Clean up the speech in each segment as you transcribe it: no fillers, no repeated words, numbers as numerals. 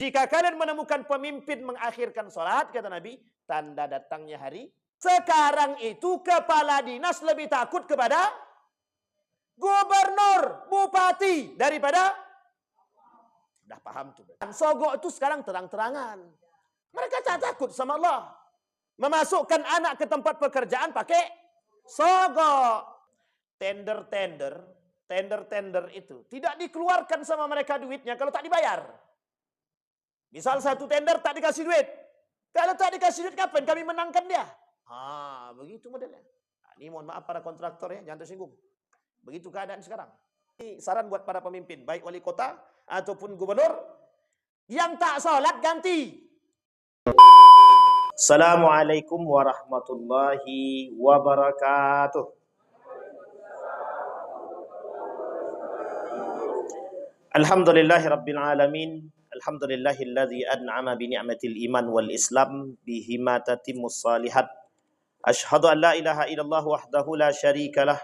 Jika kalian menemukan pemimpin mengakhirkan sholat, kata Nabi, tanda datangnya hari. Sekarang itu kepala dinas lebih takut kepada gubernur, bupati daripada. Sudah paham tuh. Sogok itu sekarang terang-terangan. Mereka tak takut sama Allah. Memasukkan anak ke tempat pekerjaan pakai sogok. Tender itu tidak dikeluarkan sama mereka duitnya kalau tak dibayar. Misal satu tender tak dikasih duit. Kalau tak dikasih duit, kapan kami menangkan dia? Begitu modelnya. Ini mohon maaf para kontraktor ya, jangan tersinggung. Begitu keadaan sekarang. Ini saran buat para pemimpin, baik wali kota ataupun gubernur, yang tak sholat ganti. Assalamualaikum warahmatullahi wabarakatuh. Alhamdulillahi rabbil alamin. Alhamdulillahilladzi an'ama bi ni'matil iman wal islam bihima tatimmus salihat. Asyhadu an la ilaha illallah wahdahu la syarikalah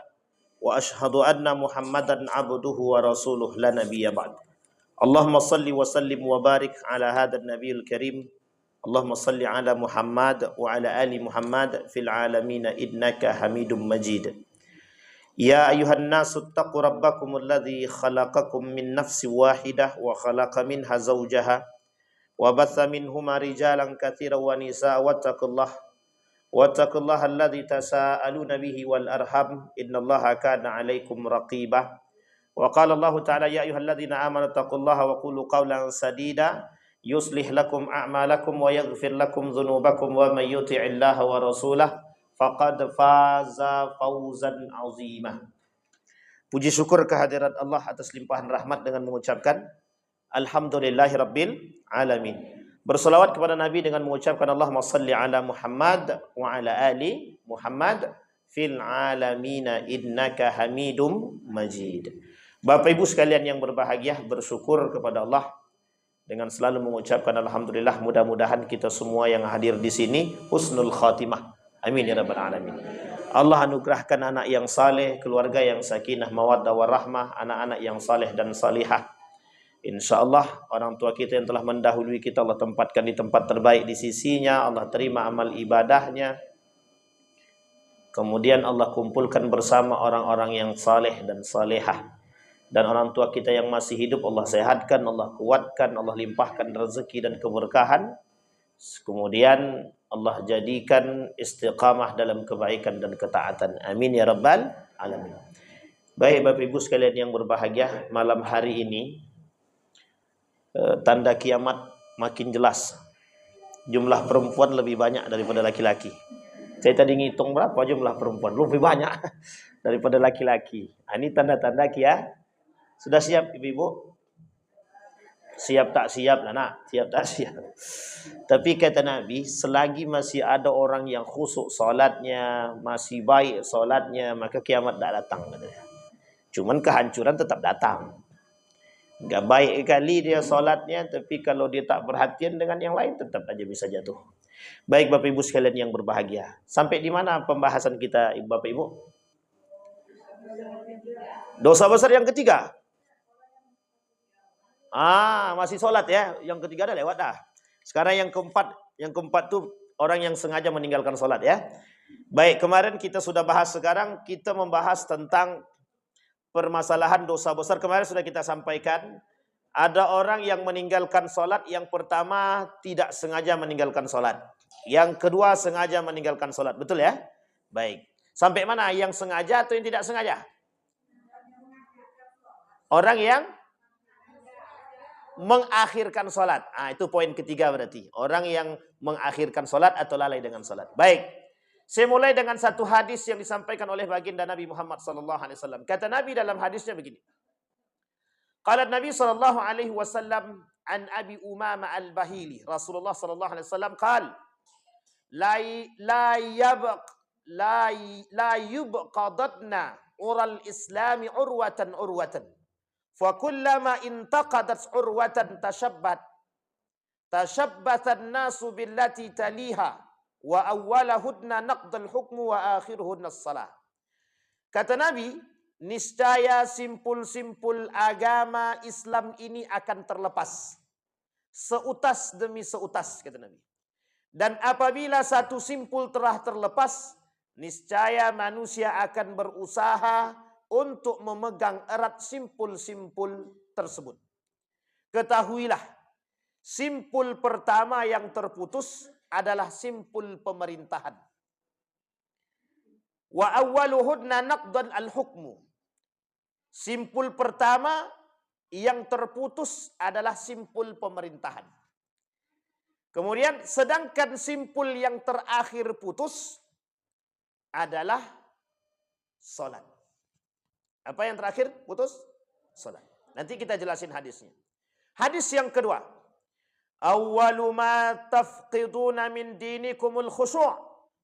wa asyhadu anna Muhammadan abduhu wa rasuluh la nabiyya ba'd. Allahumma salli wa sallim wa barik ala hadzal nabiyil karim. Allahumma salli ala Muhammad wa ala ali Muhammad fil alamin innaka Hamidum Majid. Ya ayuhan nasu taqu rabbakum alladhi khalaqakum min nafsi wahidah wa khalaqa minha zawjaha wa batha minhuma rijalan katsiran wa nisaa wattaqullaha alladhi tasaaluna bihi wal arham innallaha kana 'alaikum raqibah. Wa qala Allah ta'ala ya ayyuhalladzina amanu taqullaha wa qulu qawlan sadida yuslih lakum a'malakum wa yaghfir lakum dhunubakum wa may yuti'illaha wa rasulahu faqad faza fawzan azimah. Puji syukur kehadirat Allah atas limpahan rahmat dengan mengucapkan alhamdulillahirabbil alamin. Berselawat kepada Nabi dengan mengucapkan Allahumma salli ala Muhammad wa ala ali Muhammad fil alamin innaka Hamidum Majid. Bapak Ibu sekalian yang berbahagia, bersyukur kepada Allah dengan selalu mengucapkan alhamdulillah. Mudah-mudahan kita semua yang hadir di sini husnul khatimah. Amin ya rabbal alamin. Allah anugerahkan anak yang saleh, keluarga yang sakinah, mawaddah warahmah, anak-anak yang saleh dan salihah. InsyaAllah orang tua kita yang telah mendahului kita Allah tempatkan di tempat terbaik di sisinya. Allah terima amal ibadahnya. Kemudian Allah kumpulkan bersama orang-orang yang saleh dan salihah. Dan orang tua kita yang masih hidup Allah sehatkan, Allah kuatkan, Allah limpahkan rezeki dan keberkahan. Kemudian Allah jadikan istiqamah dalam kebaikan dan ketaatan. Amin ya rabbal alamin. Baik Bapak Ibu sekalian yang berbahagia, malam hari ini tanda kiamat makin jelas. Jumlah perempuan lebih banyak daripada laki-laki. Saya tadi ngitung berapa jumlah perempuan, lebih banyak daripada laki-laki. Ini tanda-tanda kiamat. Sudah siap Ibu-ibu? Siap tak siap lah nak, siap tak siap. Tapi kata Nabi, selagi masih ada orang yang khusyuk solatnya, masih baik solatnya, maka kiamat tak datang katanya. Cuman kehancuran tetap datang. Enggak baik kali dia solatnya, tapi kalau dia tak perhatian dengan yang lain, tetap aja bisa jatuh. Baik Bapak Ibu sekalian yang berbahagia. Sampai di mana pembahasan kita Bapak Ibu? Dosa besar yang ketiga. Masih sholat ya. Yang ketiga dah lewat dah. Sekarang yang keempat tuh orang yang sengaja meninggalkan sholat ya. Baik, kemarin kita sudah bahas, sekarang kita membahas tentang permasalahan dosa besar. Kemarin sudah kita sampaikan, ada orang yang meninggalkan sholat. Yang pertama tidak sengaja meninggalkan sholat. Yang kedua sengaja meninggalkan sholat. Betul ya? Baik. Sampai mana? Yang sengaja atau yang tidak sengaja? Orang yang mengakhirkan sholat. Itu poin ketiga berarti. Orang yang mengakhirkan sholat atau lalai dengan sholat. Baik. Saya mulai dengan satu hadis yang disampaikan oleh baginda Nabi Muhammad SAW. Kata Nabi dalam hadisnya begini. Qala Nabi SAW an Abi Umama al-Bahili. Rasulullah SAW qala la yubqadatna ural islami urwatan. Fakullama intaqadat urwatan tashabbathan nasu billati taliha wa awwalahudna naqdul hukmu wa akhiruhudna as-salah. Kata Nabi, niscaya simpul-simpul agama Islam ini akan terlepas seutas demi seutas, kata Nabi. Dan apabila satu simpul telah terlepas, niscaya manusia akan berusaha untuk memegang erat simpul-simpul tersebut. Ketahuilah, simpul pertama yang terputus adalah simpul pemerintahan. Wa awwaluhunna naqdan al-hukmu. Simpul pertama yang terputus adalah simpul pemerintahan. Kemudian sedangkan simpul yang terakhir putus adalah salat. Apa yang terakhir putus? Salat. Nanti kita jelasin hadisnya. Hadis yang kedua. Awwalu ma tafqiduna min dinikumul khusyu'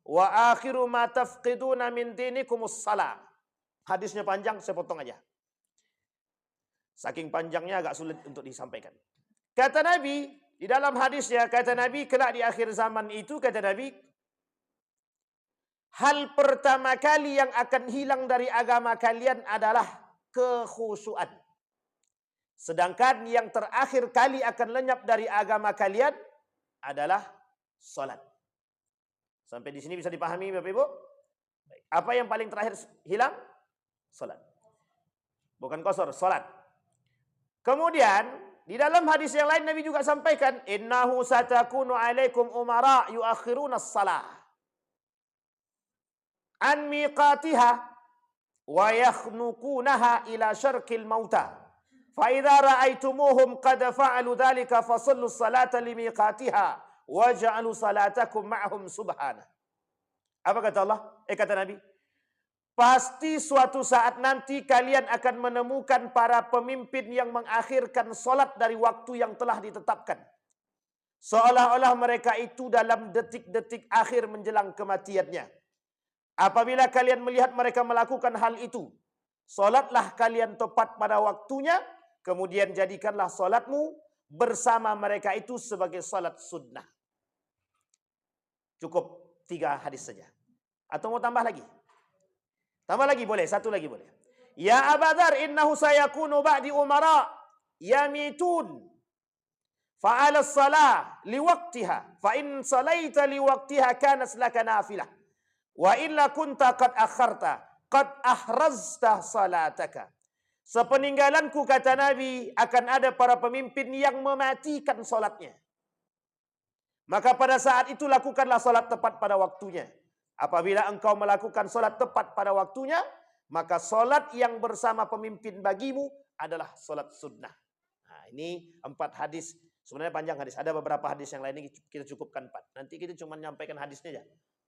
wa akhiru ma tafqiduna min dinikumus salah. Hadisnya panjang, saya potong aja. Saking panjangnya agak sulit untuk disampaikan. Kata Nabi, di dalam hadisnya, kata Nabi, kelak di akhir zaman itu, kata Nabi, hal pertama kali yang akan hilang dari agama kalian adalah kekhusyuan. Sedangkan yang terakhir kali akan lenyap dari agama kalian adalah salat. Sampai di sini bisa dipahami Bapak Ibu? Baik. Apa yang paling terakhir hilang? Salat. Bukan qasar, salat. Kemudian di dalam hadis yang lain Nabi juga sampaikan, innahu satakunu alaikum umara yuakhiruna as-salah an miqatiha wa yakhnukunaha ila syarqil mauta. Fa idza ra'aitumuhum qad fa'alu dzalika fasallu as-salata limiqatiha waj'alu salatakum ma'hum subhana. Apa kata Allah? Kata Nabi, pasti suatu saat nanti kalian akan menemukan para pemimpin yang mengakhirkan solat dari waktu yang telah ditetapkan. Seolah-olah mereka itu dalam detik-detik akhir menjelang kematiannya. Apabila kalian melihat mereka melakukan hal itu, solatlah kalian tepat pada waktunya, kemudian jadikanlah solatmu bersama mereka itu sebagai solat sunnah. Cukup 3 hadis saja. Atau mau tambah lagi? Tambah lagi boleh, satu lagi boleh. Ya Aba Dzar, innahu sayakunu ba'di umara yamitun fa'ala as-salah liwaqtiha fa in salaita liwaqtiha kanat laka nafilah wa illa kunta qad akharta qad ahrazta salataka. Sepeninggalanku, kata Nabi, akan ada para pemimpin yang mematikan salatnya. Maka pada saat itu lakukanlah salat tepat pada waktunya. Apabila engkau melakukan solat tepat pada waktunya, maka solat yang bersama pemimpin bagimu adalah solat sunnah. Nah, ini 4 hadis. Sebenarnya panjang hadis. Ada beberapa hadis yang lain, ini kita cukupkan 4. Nanti kita cuma menyampaikan hadisnya aja.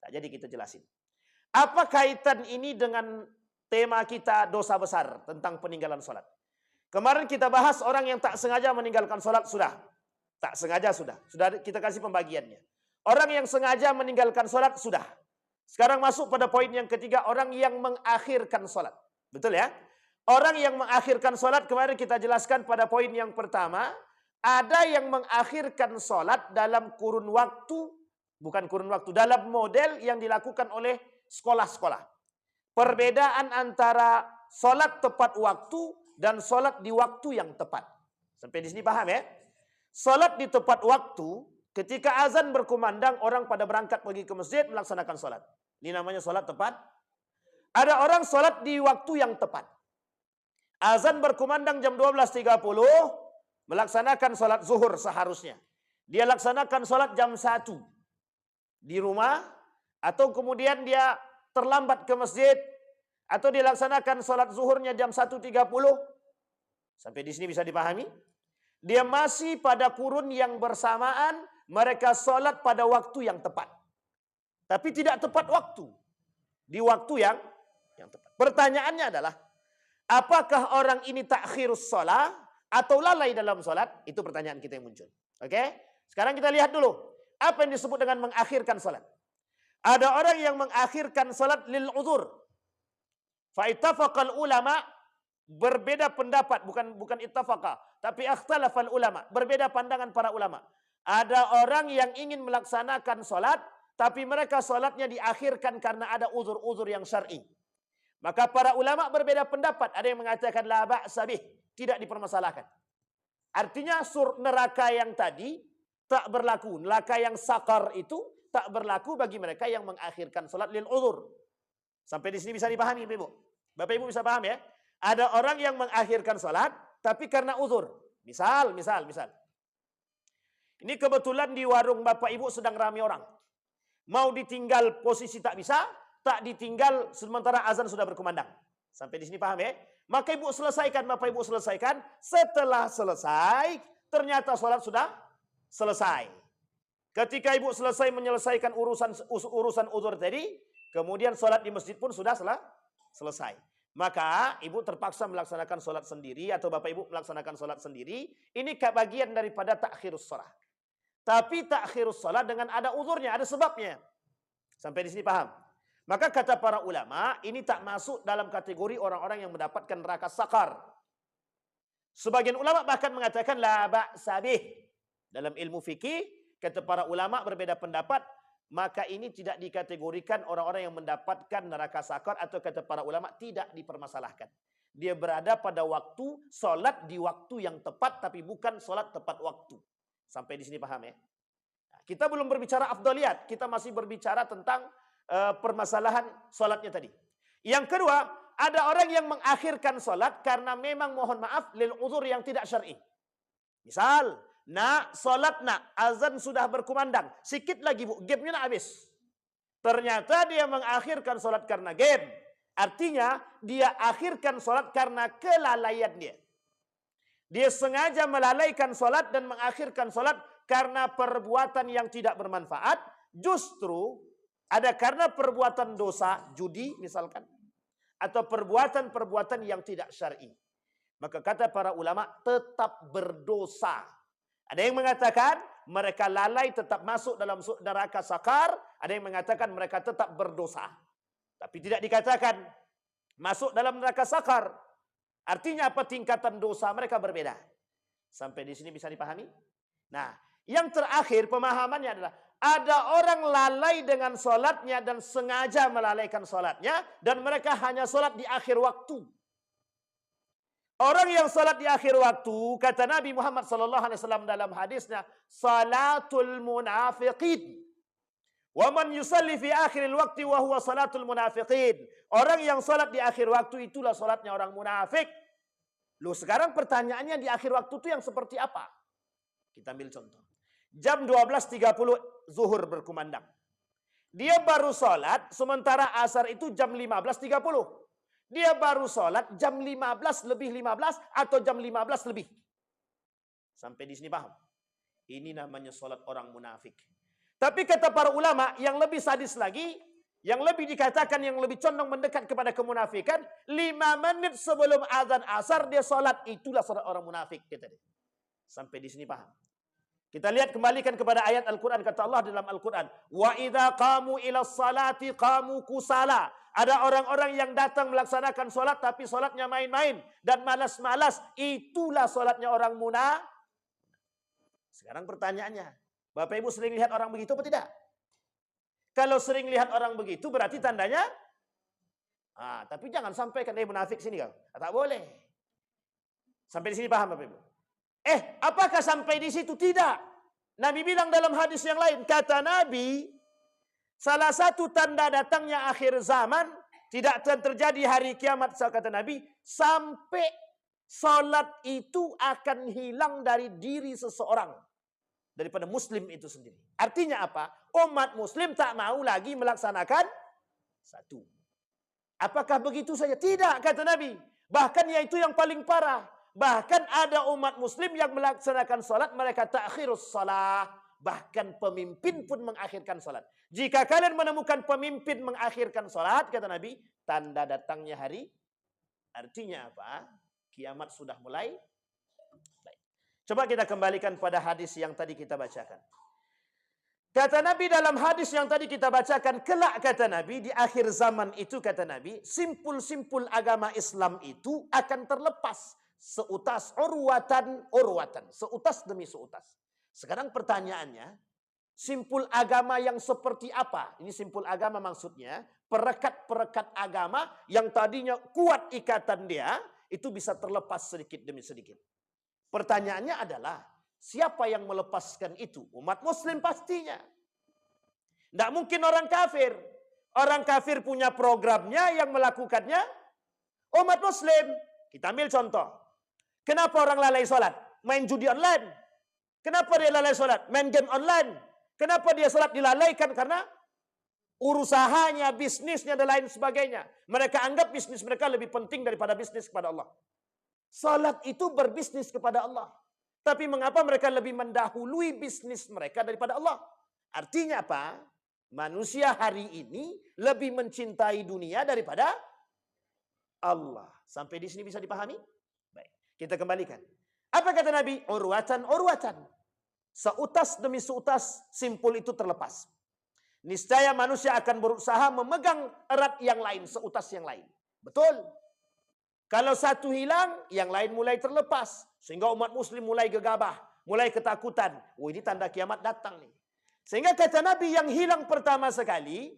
Tak jadi kita jelasin. Apa kaitan ini dengan tema kita dosa besar tentang peninggalan solat? Kemarin kita bahas orang yang tak sengaja meninggalkan solat sudah. Tak sengaja sudah. Sudah kita kasih pembagiannya. Orang yang sengaja meninggalkan solat sudah. Sekarang masuk pada poin yang ketiga, orang yang mengakhirkan solat. Betul ya? Orang yang mengakhirkan solat, kemarin kita jelaskan pada poin yang pertama, ada yang mengakhirkan solat dalam kurun waktu, bukan kurun waktu, dalam model yang dilakukan oleh sekolah-sekolah. Perbedaan antara solat tepat waktu dan solat di waktu yang tepat. Sampai di sini paham ya? Solat di tepat waktu, ketika azan berkumandang, orang pada berangkat pergi ke masjid melaksanakan solat. Ini namanya solat tepat. Ada orang solat di waktu yang tepat. Azan berkumandang jam 12.30, melaksanakan solat zuhur seharusnya. Dia laksanakan solat jam 1 di rumah, atau kemudian dia terlambat ke masjid, atau dilaksanakan solat zuhurnya jam 1.30. Sampai di sini bisa dipahami? Dia masih pada kurun yang bersamaan, mereka solat pada waktu yang tepat. Tapi tidak tepat waktu. Di waktu yang tepat. Pertanyaannya adalah, apakah orang ini takhirus sholat atau lalai dalam sholat? Itu pertanyaan kita yang muncul. Oke? Sekarang kita lihat dulu. Apa yang disebut dengan mengakhirkan sholat? Ada orang yang mengakhirkan sholat lil uzur. Fa'ittafaqal ulama, berbeda pendapat. Bukan ittafaqa, tapi ikhtalafal ulama. Berbeda pandangan para ulama. Ada orang yang ingin melaksanakan sholat, tapi mereka sholatnya diakhirkan karena ada uzur-uzur yang syar'i. Maka para ulama berbeda pendapat. Ada yang mengatakan la ba'sa bih, tidak dipermasalahkan. Artinya neraka yang tadi tak berlaku. Neraka yang sakar itu tak berlaku bagi mereka yang mengakhirkan salat lil uzur. Sampai di sini bisa dipahami, Ibu. Bapak Ibu bisa paham ya? Ada orang yang mengakhirkan salat tapi karena uzur. Misal. Ini kebetulan di warung Bapak Ibu sedang ramai orang. Mau ditinggal posisi tak bisa, tak ditinggal sementara azan sudah berkumandang. Sampai di sini paham ya? Maka Ibu selesaikan, Bapak Ibu selesaikan. Setelah selesai, ternyata salat sudah selesai. Ketika Ibu selesai menyelesaikan urusan uzur tadi, kemudian salat di masjid pun sudah selesai. Maka Ibu terpaksa melaksanakan salat sendiri atau Bapak Ibu melaksanakan salat sendiri. Ini bagian daripada takhirus shalah. Tapi takhirus shalah dengan ada uzurnya, ada sebabnya. Sampai di sini paham? Maka kata para ulama, ini tak masuk dalam kategori orang-orang yang mendapatkan neraka sakar. Sebagian ulama bahkan mengatakan la ba'sa bih. Dalam ilmu fikih, kata para ulama berbeda pendapat, maka ini tidak dikategorikan orang-orang yang mendapatkan neraka sakar atau kata para ulama tidak dipermasalahkan. Dia berada pada waktu, solat di waktu yang tepat tapi bukan solat tepat waktu. Sampai di sini paham ya? Nah, kita belum berbicara afdaliyat, kita masih berbicara tentang permasalahan solatnya tadi. Yang kedua, ada orang yang mengakhirkan solat karena memang mohon maaf lil uzur yang tidak syar'i. Misal, solat azan sudah berkumandang, sikit lagi Bu, game-nya nak habis. Ternyata dia mengakhirkan solat karena game. Artinya dia akhirkan solat karena kelalaian dia. Dia sengaja melalaikan solat dan mengakhirkan solat karena perbuatan yang tidak bermanfaat. Justru ada karena perbuatan dosa, judi misalkan. Atau perbuatan-perbuatan yang tidak syar'i. Maka kata para ulama tetap berdosa. Ada yang mengatakan mereka lalai tetap masuk dalam neraka sakar. Ada yang mengatakan mereka tetap berdosa. Tapi tidak dikatakan masuk dalam neraka sakar. Artinya apa? Tingkatan dosa mereka berbeda. Sampai di sini bisa dipahami? Nah, yang terakhir pemahamannya adalah ada orang lalai dengan solatnya dan sengaja melalaikan solatnya dan mereka hanya solat di akhir waktu. Orang yang solat di akhir waktu, kata Nabi Muhammad SAW dalam hadisnya, salatul munafiqin. Wa man yusalli fi akhiril waqti wa huwa salatul munafiqin. Orang yang salat di akhir waktu itulah salatnya orang munafik. Loh, sekarang pertanyaannya di akhir waktu itu yang seperti apa? Kita ambil contoh. Jam 12.30 zuhur berkumandang. Dia baru salat sementara asar itu jam 15.30. Dia baru salat jam 15 lebih 15 atau jam 15 lebih. Sampai di sini paham? Ini namanya salat orang munafik. Tapi kata para ulama, yang lebih sadis lagi, yang lebih dikatakan, yang lebih condong mendekat kepada kemunafikan, 5 menit sebelum azan asar dia salat, itulah salat orang munafik. Sampai di sini paham? Kita lihat kembalikan kepada ayat Al-Quran, kata Allah dalam Al-Quran, wa idza qamu ila salati qamu kusala. Ada orang-orang yang datang melaksanakan salat tapi salatnya main-main dan malas-malas, itulah salatnya orang munafik. Sekarang pertanyaannya, Bapak Ibu sering lihat orang begitu atau tidak? Kalau sering lihat orang begitu berarti tandanya, tapi jangan sampaikan munafik sini kau. Tak boleh. Sampai di sini paham Bapak Ibu? Apakah sampai di situ? Tidak. Nabi bilang dalam hadis yang lain, kata Nabi, salah satu tanda datangnya akhir zaman tidak akan terjadi hari kiamat, kata Nabi, sampai salat itu akan hilang dari diri seseorang. Daripada muslim itu sendiri. Artinya apa? Umat muslim tak mau lagi melaksanakan satu. Apakah begitu saja? Tidak, kata Nabi. Bahkan yaitu yang paling parah. Bahkan ada umat muslim yang melaksanakan salat, mereka takhirus salah. Bahkan pemimpin pun mengakhirkan salat. Jika kalian menemukan pemimpin mengakhirkan salat, kata Nabi, tanda datangnya hari. Artinya apa? Kiamat sudah mulai. Coba kita kembalikan pada hadis yang tadi kita bacakan. Kata Nabi dalam hadis yang tadi kita bacakan, kelak kata Nabi, di akhir zaman itu kata Nabi, simpul-simpul agama Islam itu akan terlepas. Seutas urwatan, seutas demi seutas. Sekarang pertanyaannya, simpul agama yang seperti apa? Ini simpul agama maksudnya, perekat-perekat agama yang tadinya kuat ikatan dia, itu bisa terlepas sedikit demi sedikit. Pertanyaannya adalah, siapa yang melepaskan itu? Umat muslim pastinya. Tidak mungkin orang kafir. Orang kafir punya programnya, yang melakukannya umat muslim. Kita ambil contoh. Kenapa orang lalai sholat? Main judi online. Kenapa dia lalai sholat? Main game online. Kenapa dia sholat dilalaikan? Karena urusahanya, bisnisnya, dan lain sebagainya. Mereka anggap bisnis mereka lebih penting daripada bisnis kepada Allah. Salat itu berbisnis kepada Allah. Tapi mengapa mereka lebih mendahului bisnis mereka daripada Allah? Artinya apa? Manusia hari ini lebih mencintai dunia daripada Allah. Sampai di sini bisa dipahami? Baik, kita kembalikan. Apa kata Nabi? Urwatan, urwatan. Seutas demi seutas, simpul itu terlepas. Niscaya manusia akan berusaha memegang erat yang lain, seutas yang lain. Betul? Kalau satu hilang, yang lain mulai terlepas. Sehingga umat muslim mulai gegabah, mulai ketakutan. Oh, ini tanda kiamat datang nih. Sehingga kata Nabi, yang hilang pertama sekali,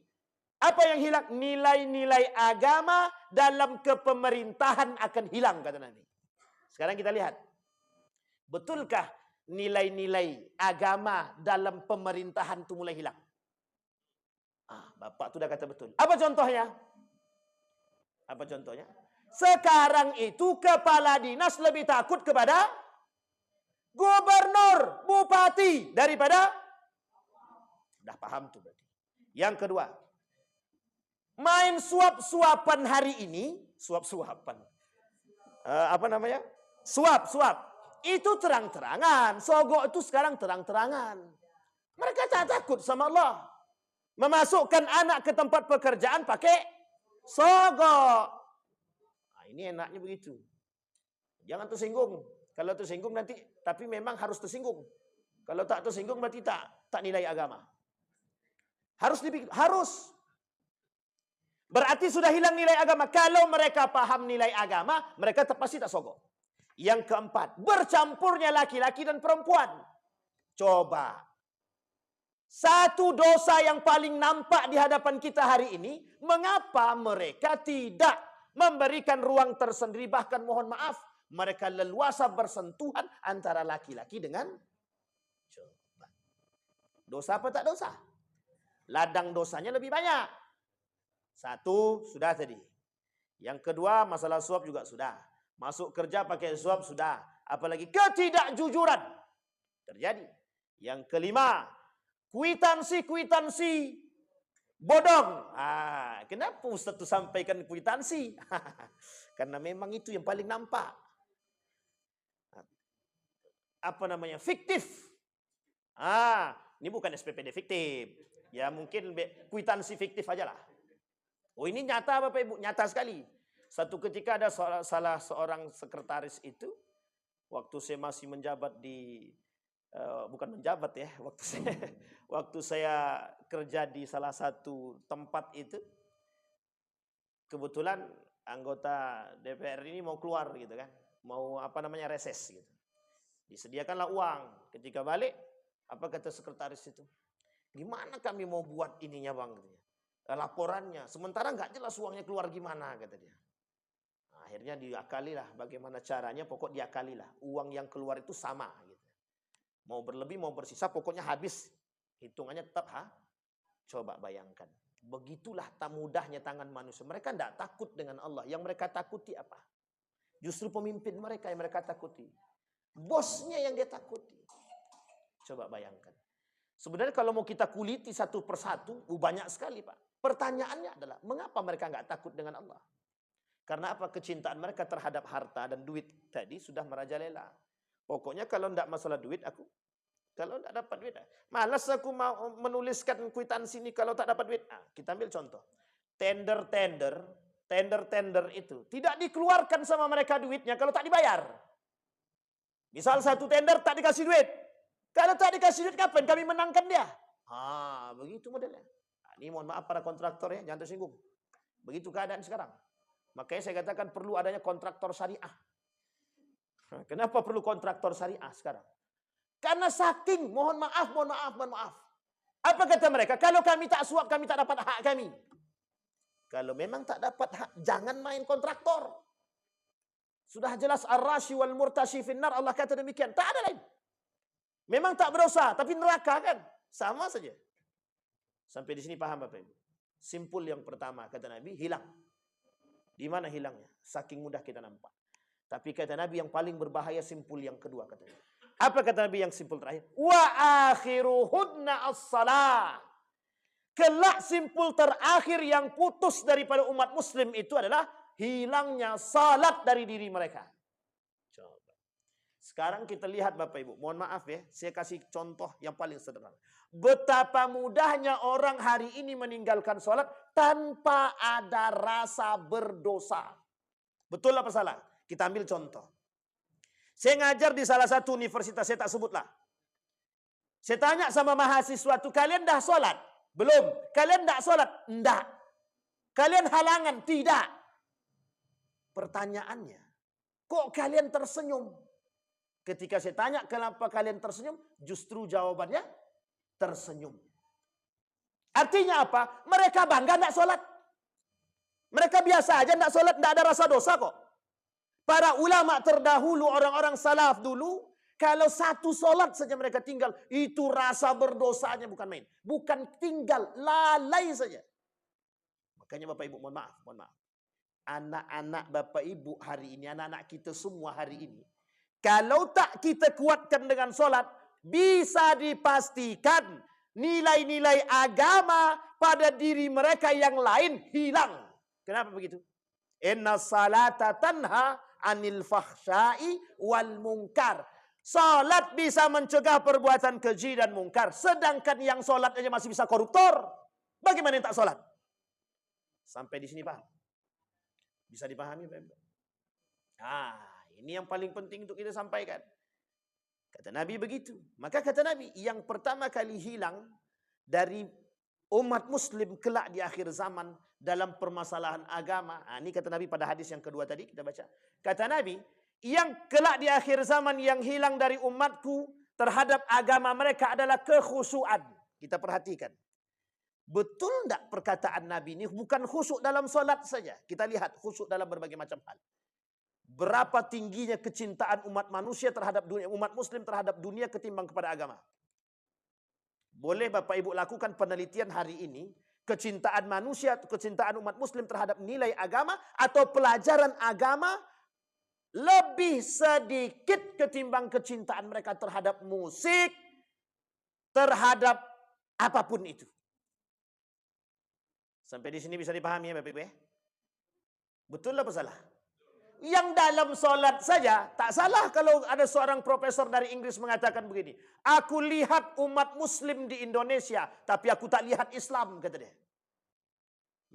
apa yang hilang? Nilai-nilai agama dalam kepemerintahan akan hilang, kata Nabi. Sekarang kita lihat. Betulkah nilai-nilai agama dalam pemerintahan itu mulai hilang? Bapak itu udah kata betul. Apa contohnya? Apa contohnya? Sekarang itu kepala dinas lebih takut kepada gubernur, bupati daripada, udah paham tuh berarti. Yang kedua, main suap-suapan hari ini, suap-suapan. Apa namanya? Suap-suap. Itu terang-terangan. Sogok itu sekarang terang-terangan. Mereka tak takut sama Allah. Memasukkan anak ke tempat pekerjaan pakai sogok. Ini enaknya begitu. Jangan tersinggung. Kalau tersinggung nanti, tapi memang harus tersinggung. Kalau tak tersinggung berarti tak nilai agama. Harus dipikir, harus. Berarti sudah hilang nilai agama. Kalau mereka paham nilai agama, mereka pasti tak sogok. Yang keempat, bercampurnya laki-laki dan perempuan. Coba. Satu dosa yang paling nampak di hadapan kita hari ini, mengapa mereka tidak memberikan ruang tersendiri, bahkan mohon maaf, mereka leluasa bersentuhan antara laki-laki dengan, coba. Dosa apa tak dosa? Ladang dosanya lebih banyak. Satu, sudah tadi. Yang kedua, masalah suap juga sudah. Masuk kerja pakai suap sudah. Apalagi ketidakjujuran terjadi. Yang kelima, kwitansi bodong. Kenapa Ustaz itu sampaikan kwitansi? Karena memang itu yang paling nampak. Apa namanya? Fiktif. Ini bukan SPPD fiktif. Ya mungkin kwitansi fiktif aja lah. Oh, ini nyata Bapak Ibu, nyata sekali. Satu ketika ada salah seorang sekretaris itu, waktu saya masih menjabat di bukan menjabat ya, waktu saya kerja di salah satu tempat itu, kebetulan anggota DPR ini mau keluar gitu kan, mau apa namanya reses gitu. Disediakanlah uang. Ketika balik, apa kata sekretaris itu? Gimana kami mau buat ininya bang? Laporannya. Sementara nggak jelas uangnya keluar gimana kata dia. Akhirnya diakalilah bagaimana caranya, pokok diakalilah. Uang yang keluar itu sama gitu. Mau berlebih mau bersisa pokoknya habis. Hitungannya tetap Coba bayangkan. Begitulah tak mudahnya tangan manusia. Mereka tidak takut dengan Allah. Yang mereka takuti apa? Justru pemimpin mereka yang mereka takuti. Bosnya yang dia takuti. Coba bayangkan. Sebenarnya kalau mau kita kuliti satu persatu, banyak sekali Pak. Pertanyaannya adalah, mengapa mereka nggak takut dengan Allah? Karena apa? Kecintaan mereka terhadap harta dan duit tadi sudah merajalela. Pokoknya kalau tidak masalah duit aku, kalau tidak dapat duit, malas aku mau menuliskan kwitansi ini kalau tak dapat duit. Kita ambil contoh. Tender itu tidak dikeluarkan sama mereka duitnya kalau tak dibayar. Misal satu tender tak dikasih duit. Kalau tak dikasih duit, kapan kami menangkan dia? Begitu modelnya. Ini mohon maaf para kontraktor ya, jangan tersinggung. Begitu keadaan sekarang. Makanya saya katakan perlu adanya kontraktor syariah. Kenapa perlu kontraktor syariah sekarang? Karena saking, mohon maaf. Apa kata mereka? Kalau kami tak suap, kami tak dapat hak kami. Kalau memang tak dapat hak, jangan main kontraktor. Sudah jelas ar-rashi wal murtashi finnar, Allah kata demikian. Tak ada lain. Memang tak berdosa, tapi neraka kan? Sama saja. Sampai di sini paham Bapak Ibu? Simpul yang pertama, kata Nabi, hilang. Di mana hilangnya? Saking mudah kita nampak. Tapi kata Nabi yang paling berbahaya simpul yang kedua, kata Nabi. Apa kata Nabi yang simpul terakhir? Wa akhiruhunna as-salah. Kelak simpul terakhir yang putus daripada umat muslim itu adalah hilangnya salat dari diri mereka. Coba. Sekarang kita lihat Bapak Ibu. Mohon maaf ya, saya kasih contoh yang paling sederhana. Betapa mudahnya orang hari ini meninggalkan salat tanpa ada rasa berdosa. Betul apa salah? Kita ambil contoh. Saya ngajar di salah satu universitas, saya tak sebutlah. Saya tanya sama mahasiswa itu, kalian dah salat? Belum. Kalian tak salat? Enggak. Kalian halangan? Tidak. Pertanyaannya, kok kalian tersenyum? Ketika saya tanya kenapa kalian tersenyum, justru jawabannya tersenyum. Artinya apa? Mereka bangga tidak sholat. Mereka biasa aja tidak sholat, tidak ada rasa dosa kok. Para ulama terdahulu, orang-orang salaf dulu, kalau satu sholat saja mereka tinggal, itu rasa berdosanya bukan main. Bukan tinggal, lalai saja. Makanya Bapak Ibu, mohon maaf. Anak-anak Bapak Ibu hari ini, anak-anak kita semua hari ini, kalau tak kita kuatkan dengan sholat, bisa dipastikan nilai-nilai agama pada diri mereka yang lain hilang. Kenapa begitu? Inna salata tanha anil fahsyai wal munkar. Salat bisa mencegah perbuatan keji dan mungkar. Sedangkan yang salat aja masih bisa koruptor. Bagaimana yang tak salat? Sampai di sini paham? Bisa dipahami Bapak? Ini yang paling penting untuk kita sampaikan. Kata Nabi begitu. Maka kata Nabi, yang pertama kali hilang dari umat muslim kelak di akhir zaman dalam permasalahan agama. Ini kata Nabi pada hadis yang kedua tadi kita baca. Kata Nabi, yang kelak di akhir zaman yang hilang dari umatku terhadap agama mereka adalah kekhusyuan. Kita perhatikan. Betul tidak perkataan Nabi ini bukan khusyuk dalam solat saja. Kita lihat khusyuk dalam berbagai macam hal. Berapa tingginya kecintaan umat manusia terhadap dunia, umat muslim terhadap dunia ketimbang kepada agama. Boleh Bapak Ibu lakukan penelitian hari ini, kecintaan manusia, kecintaan umat muslim terhadap nilai agama atau pelajaran agama lebih sedikit ketimbang kecintaan mereka terhadap musik, terhadap apapun itu. Sampai di sini bisa dipahami ya Bapak Ibu ya? Betul apa salah? Yang dalam solat saja, tak salah kalau ada seorang profesor dari Inggris mengatakan begini. Aku lihat umat muslim di Indonesia, tapi aku tak lihat Islam, kata dia.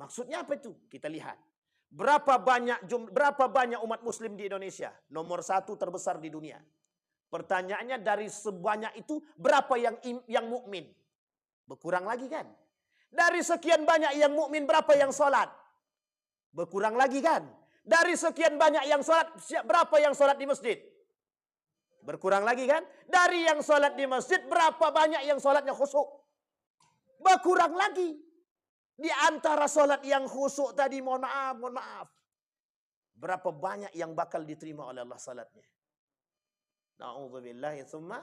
Maksudnya apa itu? Kita lihat. Berapa banyak umat muslim di Indonesia? Nomor 1 terbesar di dunia. Pertanyaannya dari sebanyak itu, berapa yang mukmin? Berkurang lagi kan? Dari sekian banyak yang mukmin, berapa yang sholat? Berkurang lagi kan? Dari sekian banyak yang sholat, berapa yang sholat di masjid? Berkurang lagi kan? Dari yang sholat di masjid, berapa banyak yang sholatnya khusyuk? Berkurang lagi. Di antara sholat yang khusyuk tadi, mohon maaf. Berapa banyak yang bakal diterima oleh Allah sholatnya? Na'udzubillahi tsumma.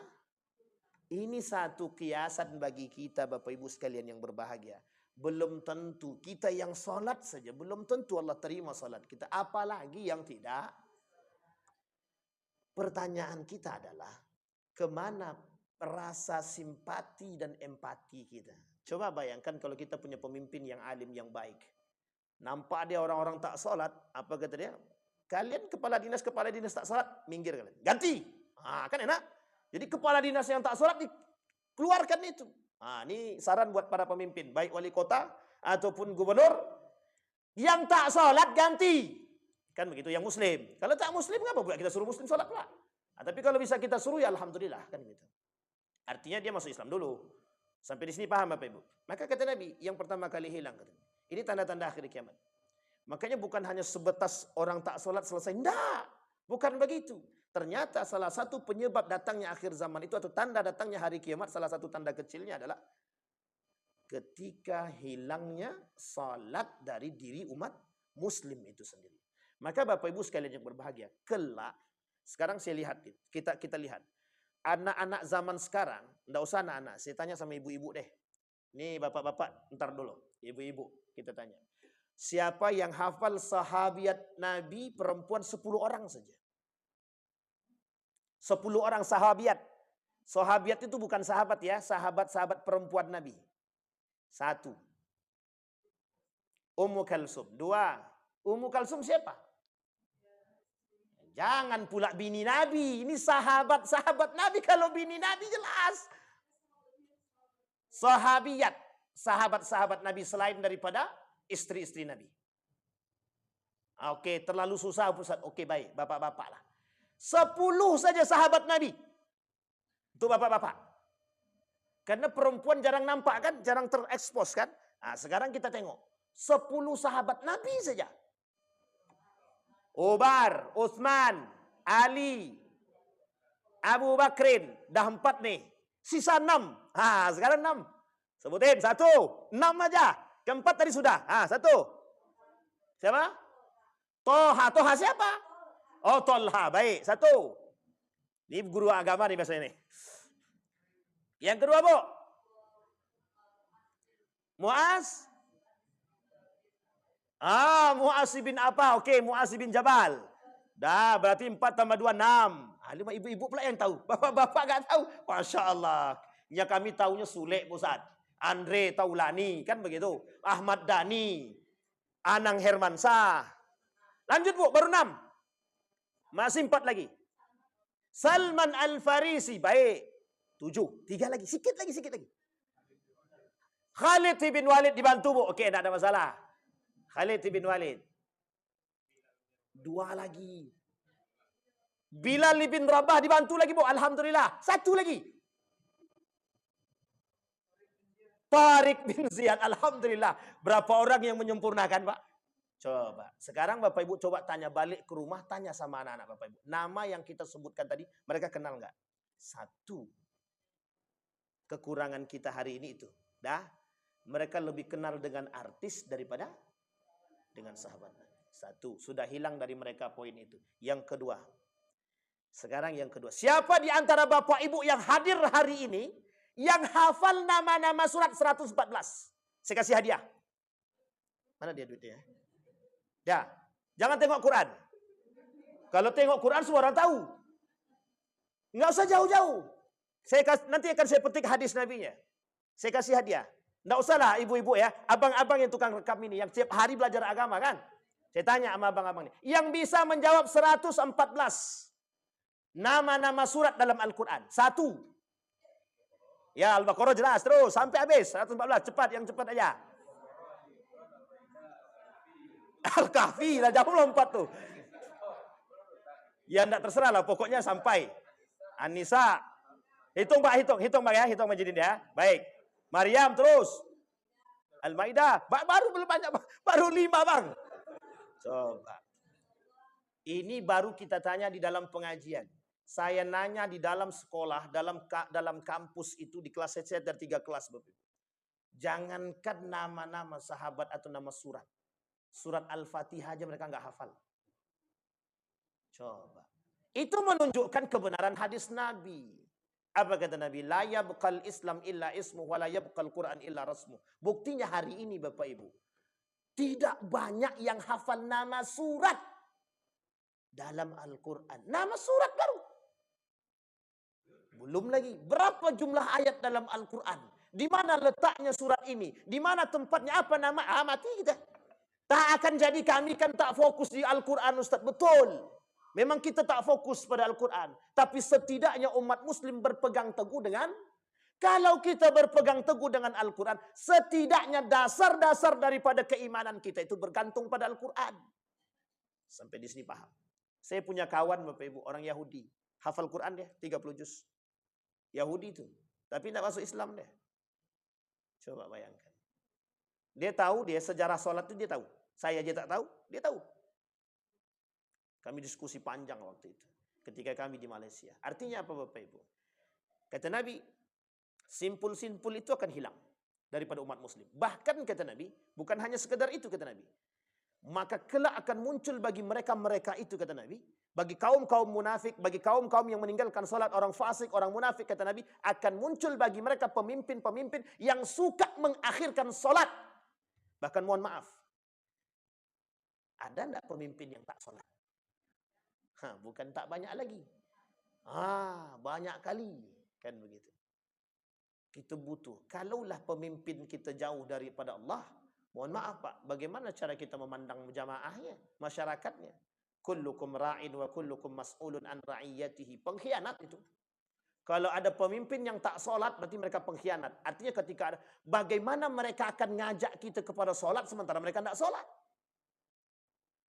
Ini satu kiasan bagi kita Bapak Ibu sekalian yang berbahagia. Belum tentu kita yang sholat saja, belum tentu Allah terima sholat kita. Apalagi yang tidak. Pertanyaan kita adalah, kemana rasa simpati dan empati kita? Coba bayangkan kalau kita punya pemimpin yang alim, yang baik. Nampak dia orang-orang tak sholat, apa kata dia? Kalian kepala dinas tak sholat, minggir kalian. Ganti. Kan enak. Jadi kepala dinas yang tak sholat dikeluarkan itu. Ini saran buat para pemimpin, baik wali kota ataupun gubernur. Yang tak sholat ganti. Kan begitu yang muslim. Kalau tak muslim, ngapa pula kita suruh muslim sholat pula? Tapi kalau bisa kita suruh, ya alhamdulillah. Kan gitu. Artinya dia masuk Islam dulu. Sampai di sini paham Bapak Ibu? Maka kata Nabi, yang pertama kali hilang. Ini tanda-tanda akhir kiamat. Makanya bukan hanya sebatas orang tak sholat selesai. Tidak. Bukan begitu. Ternyata salah satu penyebab datangnya akhir zaman itu atau tanda datangnya hari kiamat, salah satu tanda kecilnya adalah ketika hilangnya salat dari diri umat muslim itu sendiri. Maka Bapak Ibu sekalian yang berbahagia, kelak sekarang saya lihat, kita lihat anak-anak zaman sekarang, enggak usah anak-anak, saya tanya sama ibu-ibu deh. Nih bapak-bapak, ntar dulu, ibu-ibu kita tanya. Siapa yang hafal sahabiat Nabi perempuan 10 orang saja? 10 orang sahabiat. Sahabiat itu bukan sahabat ya, sahabat-sahabat perempuan Nabi. 1. Ummu Kalsum. 2. Ummu Kalsum siapa? Jangan pula bini Nabi. Ini sahabat-sahabat Nabi. Kalau bini Nabi jelas. Sahabiyat. Sahabat-sahabat Nabi selain daripada istri-istri Nabi. Oke, terlalu susah Ustaz. Oke, baik. Bapak-bapak lah. 10 saja sahabat Nabi. Untuk bapak-bapak. Karena perempuan jarang nampak kan. Jarang terekspos kan. Nah, sekarang kita tengok. 10 sahabat Nabi saja. Umar, Utsman, Ali, Abu Bakrin. Dah 4 nih. Sisa 6. Sekarang 6. Sebutin. 1. 6 aja. Keempat tadi sudah. 1. Siapa? Toha. Toha siapa? Oh, Tolha. Baik. 1. Ini guru agama nih biasanya nih. Yang kedua, Bu. Muaz. Muaz bin apa? Oke, Muaz bin Jabal. Dah, berarti 4 tambah 2, 6. 5 ibu-ibu pula yang tahu. Bapak-bapak enggak tahu. Masya Allah. Ya kami tahunya Sule, Ustaz. Andre Taulani, kan begitu. Ahmad Dhani. Anang Hermansyah. Lanjut, Bu, baru 6. Masih 4 lagi. Salman Al-Farisi, baik. 7. 3 lagi, sikit lagi. Khalid bin Walid dibantu, Bu. Oke, enggak ada masalah. Khalid bin Walid. 2 lagi. Bilal bin Rabah dibantu lagi, Bu. Alhamdulillah. 1 lagi. Tariq bin Ziyad. Alhamdulillah. Berapa orang yang menyempurnakan, Pak? Coba. Sekarang Bapak Ibu coba tanya balik ke rumah. Tanya sama anak-anak Bapak Ibu. Nama yang kita sebutkan tadi, mereka kenal nggak? 1. Kekurangan kita hari ini itu. Mereka lebih kenal dengan artis daripada dengan sahabat. 1. Sudah hilang dari mereka poin itu. Yang kedua. Sekarang yang kedua. Siapa di antara Bapak Ibu yang hadir hari ini yang hafal nama-nama surat 114? Saya kasih hadiah. Mana dia duitnya? Ya. Jangan tengok Quran. Kalau tengok Quran semua orang tahu. Nggak usah jauh-jauh. Nanti akan saya petik hadis Nabi-nya. Saya kasih hadiah. Nggak usahlah ibu-ibu ya. Abang-abang yang tukang rekam ini. Yang setiap hari belajar agama kan. Saya tanya sama abang-abang ini. Yang bisa menjawab 114. Nama-nama surat dalam Al-Quran. 1. Ya, Al-Baqarah jelas. Terus sampai habis. 114. Cepat, yang cepat aja. Al-Kahfi lah. Jauh lompat tuh. Ya enggak terserah lah. Pokoknya sampai. An-Nisa. Hitung Pak, hitung Pak ya. Hitung Majidin ya. Baik. Maryam terus. Al-Maidah. Baru belum banyak. Baru 5 Bang. Coba. Ini baru kita tanya di dalam pengajian. Saya nanya di dalam sekolah, dalam kampus itu di kelas saya ada 3 kelas Bapak. Jangankan nama-nama sahabat atau nama surat. Surat Al-Fatihah aja mereka nggak hafal. Coba. Itu menunjukkan kebenaran hadis Nabi. Apa kata Nabi? La yabqal Islam illa ismu wa la yabqal Quran illa rasmu. Buktinya hari ini Bapak Ibu. Tidak banyak yang hafal nama surat dalam Al-Quran. Nama surat baru. Belum lagi. Berapa jumlah ayat dalam Al-Quran? Di mana letaknya surat ini? Di mana tempatnya? Apa nama? Mati kita. Tak akan jadi kami kan tak fokus di Al-Quran Ustaz. Betul. Memang kita tak fokus pada Al-Quran. Tapi setidaknya umat muslim berpegang teguh dengan. Kalau kita berpegang teguh dengan Al-Quran. Setidaknya dasar-dasar daripada keimanan kita itu bergantung pada Al-Quran. Sampai di sini paham. Saya punya kawan Bapak Ibu. Orang Yahudi. Hafal Quran dia. 30 juz. Yahudi itu. Tapi tidak masuk Islam deh. Coba bayangkan. Dia tahu, dia sejarah sholat itu dia tahu. Saya aja tak tahu, dia tahu. Kami diskusi panjang waktu itu. Ketika kami di Malaysia. Artinya apa Bapak Ibu? Kata Nabi, simpul-simpul itu akan hilang daripada umat muslim. Bahkan kata Nabi, bukan hanya sekedar itu kata Nabi. maka kelak akan muncul bagi mereka-mereka itu, kata Nabi, bagi kaum-kaum munafik, bagi kaum-kaum yang meninggalkan salat, orang fasik, orang munafik, kata Nabi, akan muncul bagi mereka pemimpin-pemimpin yang suka mengakhirkan salat. Bahkan mohon maaf, ada enggak pemimpin yang tak salat? Bukan tak banyak lagi. Banyak kali, kan begitu. Kita butuh. Kalaulah pemimpin kita jauh daripada Allah, mohon maaf Pak, bagaimana cara kita memandang jamaahnya, masyarakatnya? Kullukum ra'in wa kullukum mas'ulun an ra'iyatihi. Pengkhianat itu. Kalau ada pemimpin yang tak solat, berarti mereka pengkhianat. Artinya ketika ada, bagaimana mereka akan ngajak kita kepada solat sementara mereka tidak solat?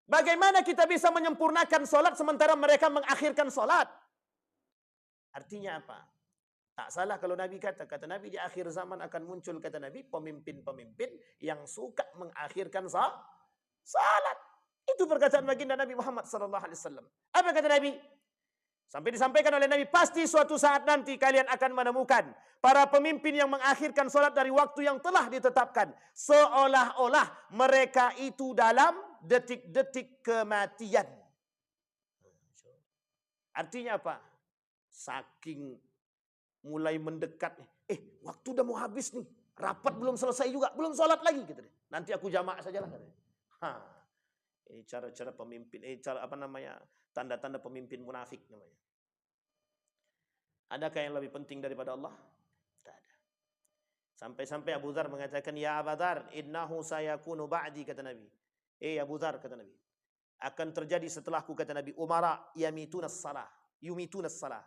Bagaimana kita bisa menyempurnakan solat sementara mereka mengakhirkan solat? Artinya apa? Tak salah kalau Nabi kata Nabi di akhir zaman akan muncul, kata Nabi, pemimpin-pemimpin yang suka mengakhirkan salat. Itu perkataan baginda Nabi Muhammad SAW. Apa kata Nabi? Sampai disampaikan oleh Nabi, pasti suatu saat nanti kalian akan menemukan para pemimpin yang mengakhirkan salat dari waktu yang telah ditetapkan, seolah-olah mereka itu dalam detik-detik kematian. Artinya apa? Saking mulai mendekat, waktu udah mau habis nih, rapat belum selesai juga, belum sholat lagi, gitu deh. Nanti aku jamaah saja lah, katanya. Ini cara-cara pemimpin, tanda-tanda pemimpin munafik namanya. Adakah yang lebih penting daripada Allah? Tak ada. Sampai-sampai Abu Dzar mengatakan, ya Abu Dzar, innahu sayakunu ba'di, kata Nabi. Abu Dzar, kata Nabi, akan terjadi setelahku, kata Nabi, umara yumitunas salah.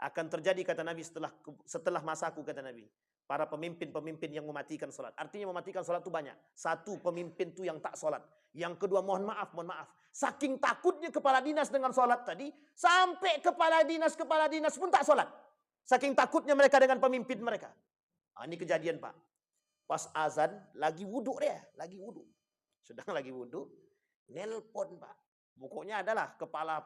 Akan terjadi, kata Nabi, setelah masaku, kata Nabi, para pemimpin-pemimpin yang mematikan salat. Artinya mematikan salat itu banyak. Satu, pemimpin itu yang tak salat. Yang kedua, mohon maaf. Saking takutnya kepala dinas dengan salat tadi, sampai kepala dinas pun tak salat. Saking takutnya mereka dengan pemimpin mereka. Ini kejadian, Pak. Pas azan, lagi wudhu dia. Sedang lagi wudhu, nelpon, Pak. Pokoknya adalah kepala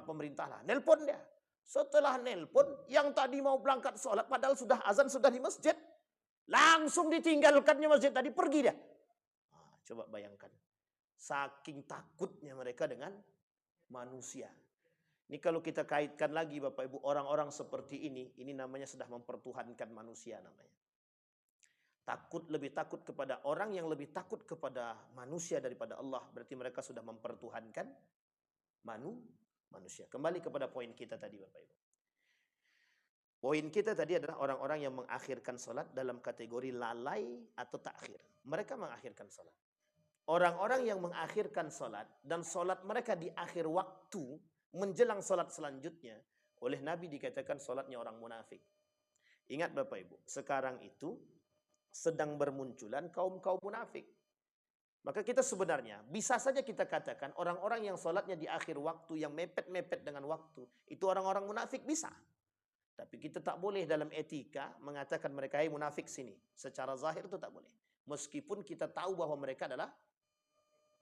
pemerintah lah. Nelpon dia. Setelah nelpon, yang tadi mau berangkat sholat, padahal sudah azan, sudah di masjid. Langsung ditinggalkannya masjid tadi, pergi dia. Coba bayangkan. Saking takutnya mereka dengan manusia. Ini kalau kita kaitkan lagi Bapak Ibu, orang-orang seperti ini namanya sudah mempertuhankan manusia namanya. Lebih takut kepada orang yang lebih takut kepada manusia daripada Allah. Berarti mereka sudah mempertuhankan manusia. Kembali kepada poin kita tadi Bapak Ibu. Poin kita tadi adalah orang-orang yang mengakhirkan salat dalam kategori lalai atau takhir. Mereka mengakhirkan salat. Orang-orang yang mengakhirkan salat dan salat mereka di akhir waktu menjelang salat selanjutnya, oleh Nabi dikatakan salatnya orang munafik. Ingat Bapak Ibu, sekarang itu sedang bermunculan kaum-kaum munafik. Maka kita sebenarnya bisa saja kita katakan orang-orang yang sholatnya di akhir waktu, yang mepet-mepet dengan waktu, itu orang-orang munafik, bisa. Tapi kita tak boleh dalam etika mengatakan mereka munafik sini. Secara zahir itu tak boleh. Meskipun kita tahu bahwa mereka adalah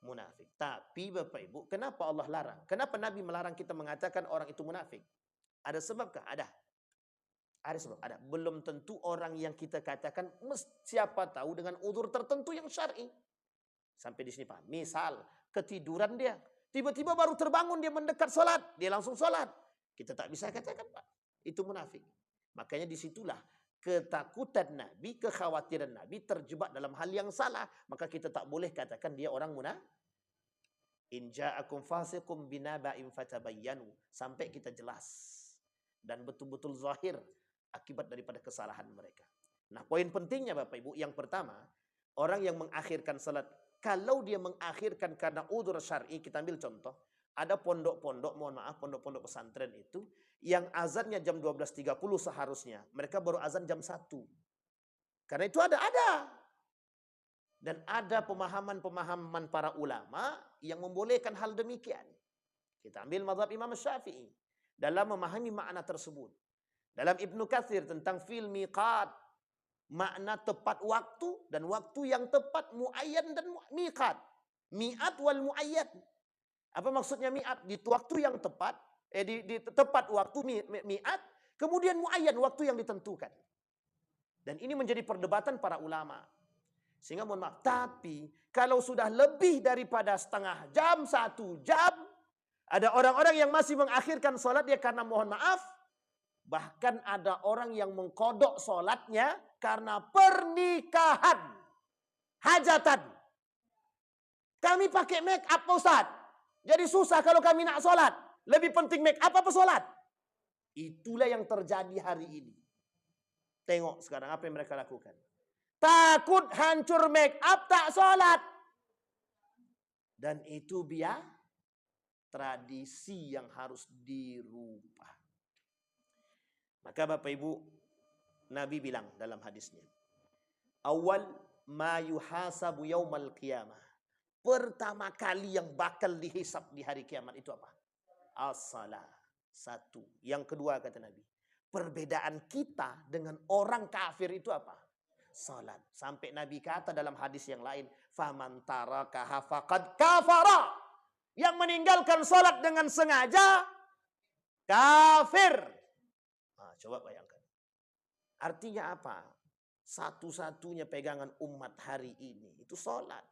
munafik. Tapi Bapak Ibu, kenapa Allah larang? Kenapa Nabi melarang kita mengatakan orang itu munafik? Ada sebabkah? Ada sebab. Ada. Belum tentu orang yang kita katakan, siapa tahu dengan udzur tertentu yang syar'i. Sampai di sini Pak. Misal ketiduran dia, tiba-tiba baru terbangun dia mendekat salat, dia langsung salat. Kita tak bisa katakan Pak, itu munafik. Makanya disitulah ketakutan Nabi, kekhawatiran Nabi terjebak dalam hal yang salah. Maka kita tak boleh katakan dia orang munafik. In ja'akum fasiqum binaba'in fatabayyanu, sampai kita jelas dan betul-betul zahir akibat daripada kesalahan mereka. Nah, poin pentingnya Bapak Ibu, yang pertama, orang yang mengakhirkan salat, kalau dia mengakhirkan karena udzur syar'i, kita ambil contoh, ada pondok-pondok, pondok-pondok pesantren itu, yang azannya jam 12.30 seharusnya, mereka baru azan jam 1. Karena itu ada. Dan ada pemahaman-pemahaman para ulama yang membolehkan hal demikian. Kita ambil mazhab Imam Syafi'i dalam memahami makna tersebut. Dalam Ibnu Katsir tentang fil miqat, makna tepat waktu dan waktu yang tepat, muayyan dan miqat. Mi'at wal muayyan. Apa maksudnya mi'at? Di waktu yang tepat, di tepat waktu mi'at, kemudian muayyan, waktu yang ditentukan. Dan ini menjadi perdebatan para ulama. Sehingga mohon maaf. Tapi kalau sudah lebih daripada setengah jam, 1 jam, ada orang-orang yang masih mengakhirkan sholat dia karena mohon maaf. Bahkan ada orang yang mengkodok sholatnya karena pernikahan, hajatan. Kami pakai make up Ustaz. Jadi susah kalau kami nak sholat. Lebih penting make up apa sholat? Itulah yang terjadi hari ini. Tengok sekarang apa yang mereka lakukan. Takut hancur make up tak sholat. Dan itu biar tradisi yang harus dirubah. Maka Bapak Ibu, Nabi bilang dalam hadisnya, awal ma yuhasabu yaumal qiyamah. Pertama kali yang bakal dihisab di hari kiamat itu apa? As-salah. 1. Yang kedua kata Nabi, perbedaan kita dengan orang kafir itu apa? Salat. Sampai Nabi kata dalam hadis yang lain, faman tarakaha faqad kafara. Yang meninggalkan salat dengan sengaja kafir. Nah, coba bayangkan. Artinya apa? Satu-satunya pegangan umat hari ini itu salat.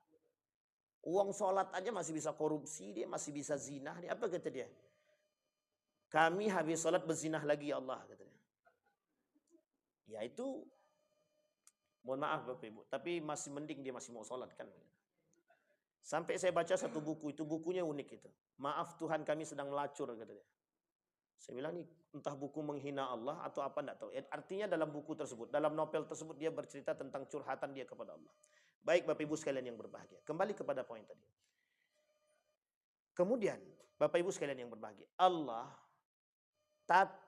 Uang salat aja masih bisa korupsi, dia masih bisa zina. Dia apa kata dia? Kami habis salat berzinah lagi ya Allah katanya. Ya itu mohon maaf Bapak Ibu, tapi masih mending dia masih mau salat kan. Sampai saya baca satu buku, itu bukunya unik itu. Maaf Tuhan kami sedang melacur katanya. Saya bilang nih entah buku menghina Allah atau apa enggak tahu. Artinya dalam buku tersebut, dalam novel tersebut dia bercerita tentang curhatan dia kepada Allah. Baik Bapak Ibu sekalian yang berbahagia. Kembali kepada poin tadi. Kemudian Bapak Ibu sekalian yang berbahagia, Allah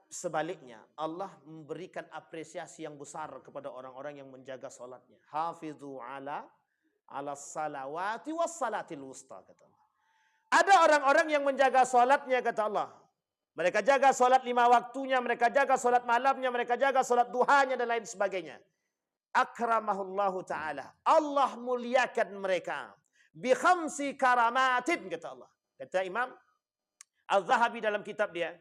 sebaliknya Allah memberikan apresiasi yang besar kepada orang-orang yang menjaga salatnya. Hafizu ala salawati was salatil wusta kata Allah. Ada orang-orang yang menjaga salatnya kata Allah. Mereka jaga salat 5 waktunya, mereka jaga salat malamnya, mereka jaga salat duhanya dan lain sebagainya. Akramahullahu ta'ala. Allah muliakan mereka. Bi khamsi karamatin kata Allah. Kata Imam Al-Zahabi dalam kitab dia.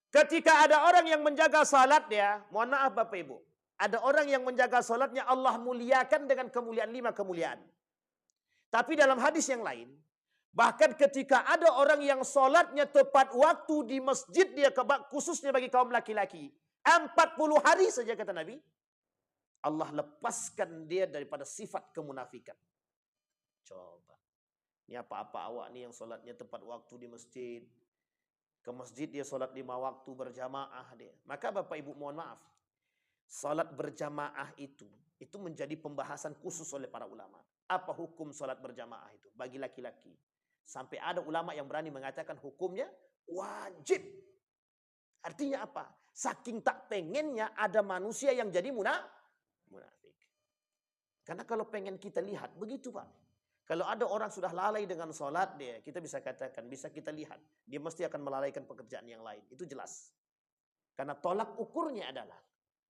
Ketika ada orang yang menjaga salat dia, mohon maaf Bapak Ibu. Ada orang yang menjaga salatnya Allah muliakan dengan kemuliaan 5 kemuliaan. Tapi dalam hadis yang lain, bahkan ketika ada orang yang salatnya tepat waktu di masjid dia, khususnya bagi kaum laki-laki, 40 hari saja kata Nabi, Allah lepaskan dia daripada sifat kemunafikan. Coba. Ini apa-apa awak nih yang salatnya tepat waktu di masjid. Ke masjid dia salat 5 waktu berjamaah dia. Maka Bapak Ibu mohon maaf. Salat berjamaah itu menjadi pembahasan khusus oleh para ulama. Apa hukum salat berjamaah itu bagi laki-laki? Sampai ada ulama yang berani mengatakan hukumnya wajib. Artinya apa? Saking tak pengennya ada manusia yang jadi munafik. Karena kalau pengen kita lihat, begitu Pak. Kalau ada orang sudah lalai dengan sholat dia, kita bisa katakan, bisa kita lihat. Dia mesti akan melalaikan pekerjaan yang lain. Itu jelas. Karena tolak ukurnya adalah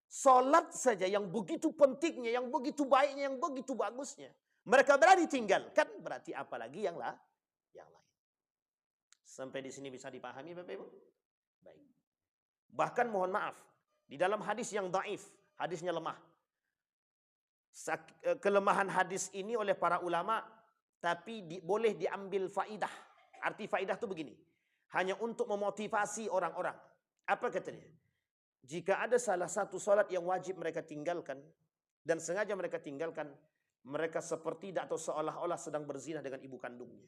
sholat saja yang begitu pentingnya, yang begitu baiknya, yang begitu bagusnya. Mereka berani tinggalkan, berarti apalagi yang lain. Sampai di sini bisa dipahami Bapak Ibu? Baik. Bahkan mohon maaf, di dalam hadis yang dhaif, hadisnya lemah. Kelemahan hadis ini oleh para ulama, tapi boleh diambil faidah. Arti faidah itu begini, hanya untuk memotivasi orang-orang. Apa katanya? Jika ada salah satu salat yang wajib mereka tinggalkan, dan sengaja mereka tinggalkan, mereka seperti atau seolah-olah sedang berzina dengan ibu kandungnya.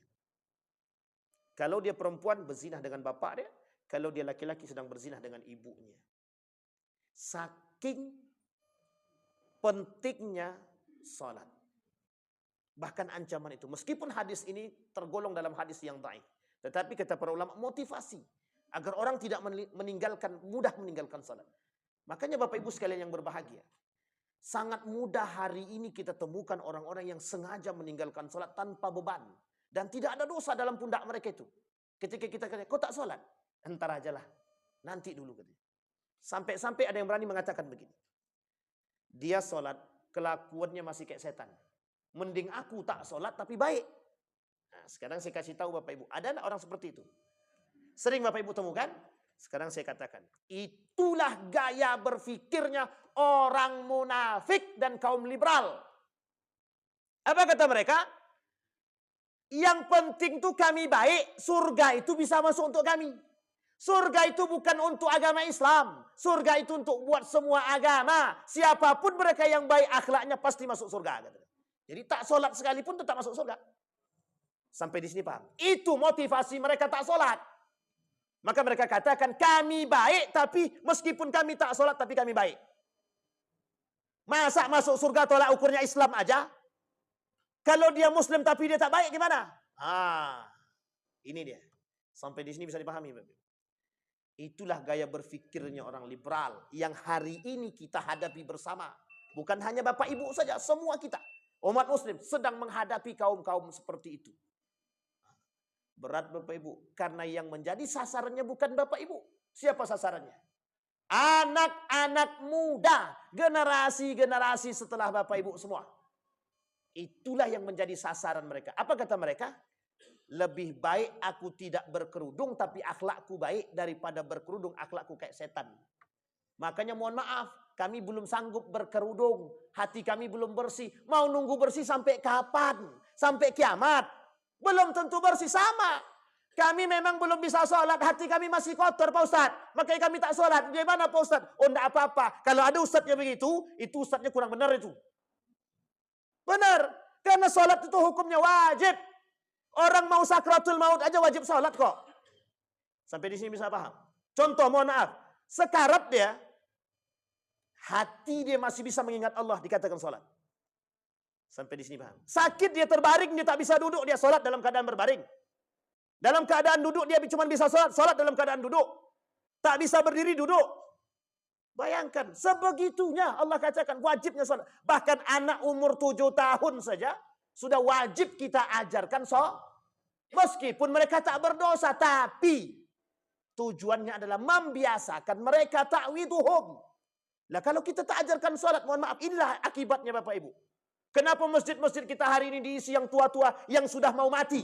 Kalau dia perempuan berzinah dengan bapak dia, kalau dia laki-laki sedang berzinah dengan ibunya. Saking pentingnya salat. Bahkan ancaman itu. Meskipun hadis ini tergolong dalam hadis yang dhaif, tetapi kata para ulama motivasi agar orang tidak mudah meninggalkan salat. Makanya Bapak Ibu sekalian yang berbahagia, sangat mudah hari ini kita temukan orang-orang yang sengaja meninggalkan salat tanpa beban. Dan tidak ada dosa dalam pundak mereka itu. Ketika kita kata, kau tak sholat? Entar aja lah. Nanti dulu. Sampai ada yang berani mengatakan begini. Dia sholat, kelakuannya masih kayak setan. Mending aku tak sholat tapi baik. Nah, sekarang saya kasih tahu Bapak Ibu. Ada enggak orang seperti itu? Sering Bapak Ibu temukan? Sekarang saya katakan. Itulah gaya berfikirnya orang munafik dan kaum liberal. Apa kata mereka? Yang penting tuh kami baik, surga itu bisa masuk untuk kami. Surga itu bukan untuk agama Islam. Surga itu untuk buat semua agama. Siapapun mereka yang baik akhlaknya pasti masuk surga. Jadi tak sholat sekalipun tetap masuk surga. Sampai di sini paham? Itu motivasi mereka tak sholat. Maka mereka katakan kami baik tapi meskipun kami tak sholat tapi kami baik. Masa masuk surga tolak ukurnya Islam aja? Kalau dia Muslim tapi dia tak baik gimana? Ini dia. Sampai di sini bisa dipahami. Itulah gaya berfikirnya orang liberal yang hari ini kita hadapi bersama. Bukan hanya Bapak Ibu saja, semua kita. Umat Muslim sedang menghadapi kaum-kaum seperti itu. Berat Bapak Ibu. Karena yang menjadi sasarannya bukan Bapak Ibu. Siapa sasarannya? Anak-anak muda. Generasi-generasi setelah Bapak Ibu semua. Itulah yang menjadi sasaran mereka. Apa kata mereka? Lebih baik aku tidak berkerudung tapi akhlakku baik daripada berkerudung akhlakku kayak setan. Makanya mohon maaf, kami belum sanggup berkerudung. Hati kami belum bersih. Mau nunggu bersih sampai kapan? Sampai kiamat? Belum tentu bersih sama. Kami memang belum bisa sholat. Hati kami masih kotor Pak Ustadz. Makanya kami tak sholat. Gimana Pak Ustadz? Oh enggak apa-apa. Kalau ada ustadznya begitu, itu ustadznya kurang benar itu. Benar. Karena sholat itu hukumnya wajib. Orang mau sakratul maut aja wajib sholat kok. Sampai di sini bisa paham. Contoh mohon maaf. Sekarat dia. Hati dia masih bisa mengingat Allah dikatakan sholat. Sampai di sini paham. Sakit dia terbaring dia tak bisa duduk dia sholat dalam keadaan berbaring. Dalam keadaan duduk dia cuma bisa sholat dalam keadaan duduk. Tak bisa berdiri duduk. Bayangkan sebegitunya Allah katakan wajibnya sholat. Bahkan anak umur 7 tahun saja. Sudah wajib kita ajarkan meskipun mereka tak berdosa. Tapi tujuannya adalah membiasakan mereka ta'widuhum. Lah kalau kita tak ajarkan sholat, mohon maaf, inilah akibatnya Bapak Ibu. Kenapa masjid-masjid kita hari ini diisi yang tua-tua yang sudah mau mati?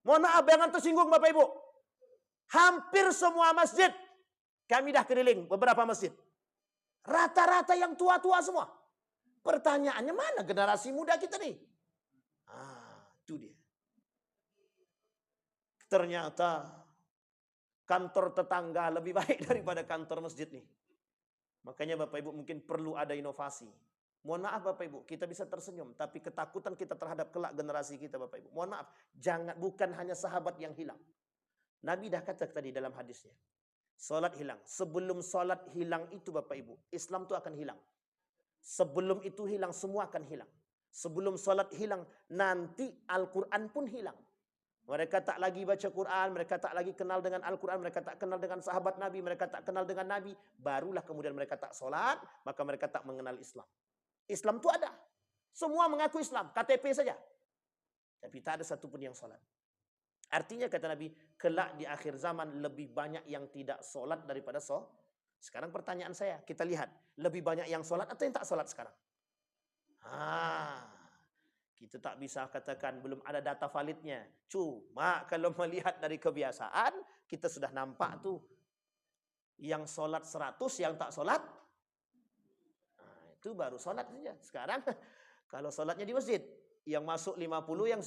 Mohon maaf, jangan tersinggung Bapak Ibu. Hampir semua masjid. Kami dah keliling beberapa masjid. Rata-rata yang tua-tua semua. Pertanyaannya mana generasi muda kita nih? Itu dia. Ternyata kantor tetangga lebih baik daripada kantor masjid nih. Makanya Bapak Ibu mungkin perlu ada inovasi. Mohon maaf Bapak Ibu, kita bisa tersenyum. Tapi ketakutan kita terhadap kelak generasi kita Bapak Ibu. Mohon maaf, bukan hanya sahabat yang hilang. Nabi dah kata tadi dalam hadisnya. Salat hilang. Sebelum salat hilang itu Bapak Ibu, Islam itu akan hilang. Sebelum itu hilang, semua akan hilang. Sebelum salat hilang, nanti Al-Quran pun hilang. Mereka tak lagi baca Quran, mereka tak lagi kenal dengan Al-Quran, mereka tak kenal dengan sahabat Nabi, mereka tak kenal dengan Nabi. Barulah kemudian mereka tak salat, maka mereka tak mengenal Islam. Islam itu ada. Semua mengaku Islam, KTP saja. Tapi tak ada satupun yang salat. Artinya kata Nabi, kelak di akhir zaman lebih banyak yang tidak salat daripada salat. Sekarang pertanyaan saya, kita lihat. Lebih banyak yang sholat atau yang tak sholat sekarang? Kita tak bisa katakan belum ada data validnya. Cuma kalau melihat dari kebiasaan, kita sudah nampak tuh. Yang sholat 100, yang tak sholat. Itu baru sholat saja. Sekarang kalau sholatnya di masjid. Yang masuk 50, yang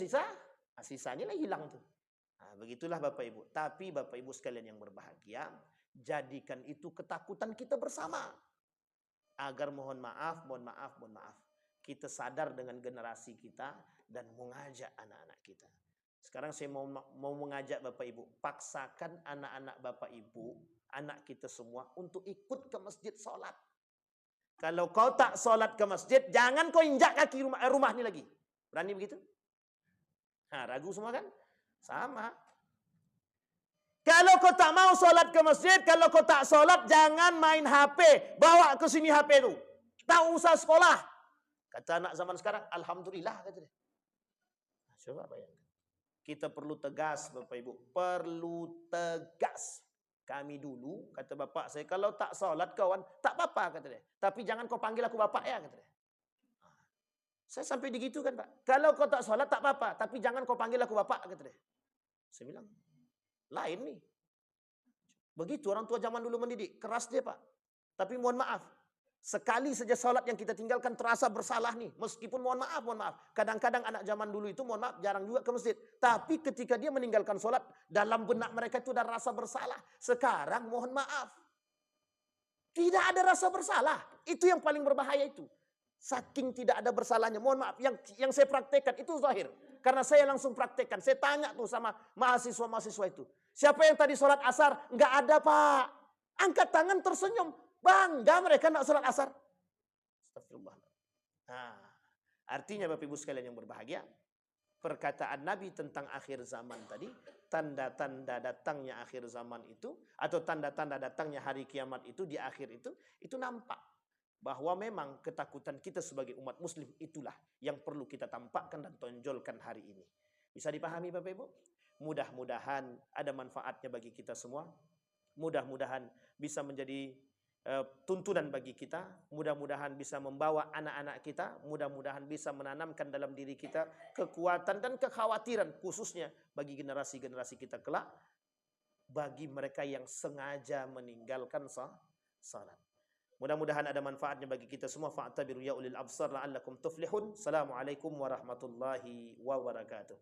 sisanya lah hilang tuh. Begitulah Bapak Ibu. Tapi Bapak Ibu sekalian yang berbahagia, jadikan itu ketakutan kita bersama. Agar mohon maaf, kita sadar dengan generasi kita dan mengajak anak-anak kita. Sekarang saya mau mengajak Bapak Ibu, paksakan anak-anak Bapak Ibu, anak kita semua untuk ikut ke masjid sholat. Kalau kau tak sholat ke masjid, jangan kau injak kaki rumah ini lagi. Berani begitu? Ragu semua kan? Sama. Kalau kau tak mau sholat ke masjid, kalau kau tak sholat, jangan main HP. Bawa ke sini HP itu. Tak usah sekolah. Kata anak zaman sekarang, Alhamdulillah. Kata dia. Coba bayangkan. Kita perlu tegas, Bapak Ibu. Perlu tegas. Kami dulu, kata bapak saya, kalau tak sholat kawan, tak apa-apa, kata dia. Tapi jangan kau panggil aku bapak ya, kata dia. Saya sampai digitu kan Pak. Kalau kau tak sholat, tak apa-apa. Tapi jangan kau panggil aku bapak, kata dia. Saya bilang, lain nih. Begitu orang tua zaman dulu mendidik. Keras dia Pak. Tapi mohon maaf. Sekali saja sholat yang kita tinggalkan terasa bersalah nih. Meskipun mohon maaf. Kadang-kadang anak zaman dulu itu mohon maaf jarang juga ke masjid. Tapi ketika dia meninggalkan sholat, dalam benak mereka itu ada rasa bersalah. Sekarang mohon maaf. Tidak ada rasa bersalah. Itu yang paling berbahaya itu. Saking tidak ada bersalahnya. Mohon maaf, yang saya praktekkan itu zahir. Karena saya langsung praktekkan. Saya tanya tuh sama mahasiswa-mahasiswa itu. Siapa yang tadi sholat asar? Enggak ada, Pak. Angkat tangan tersenyum. Bangga mereka nak sholat asar. Astagfirullah. Nah, artinya Bapak Ibu sekalian yang berbahagia, perkataan Nabi tentang akhir zaman tadi, tanda-tanda datangnya akhir zaman itu, atau tanda-tanda datangnya hari kiamat itu di akhir itu nampak. Bahwa memang ketakutan kita sebagai umat muslim itulah yang perlu kita tampakkan dan tonjolkan hari ini. Bisa dipahami Bapak Ibu? Mudah-mudahan ada manfaatnya bagi kita semua. Mudah-mudahan bisa menjadi tuntunan bagi kita, mudah-mudahan bisa membawa anak-anak kita, mudah-mudahan bisa menanamkan dalam diri kita kekuatan dan kekhawatiran khususnya bagi generasi-generasi kita kelak, bagi mereka yang sengaja meninggalkan salat. Mudah-mudahan ada manfaatnya bagi kita semua. Fa'tabiru ya ulil absar la'allakum tuflihun. Assalamualaikum warahmatullahi wabarakatuh.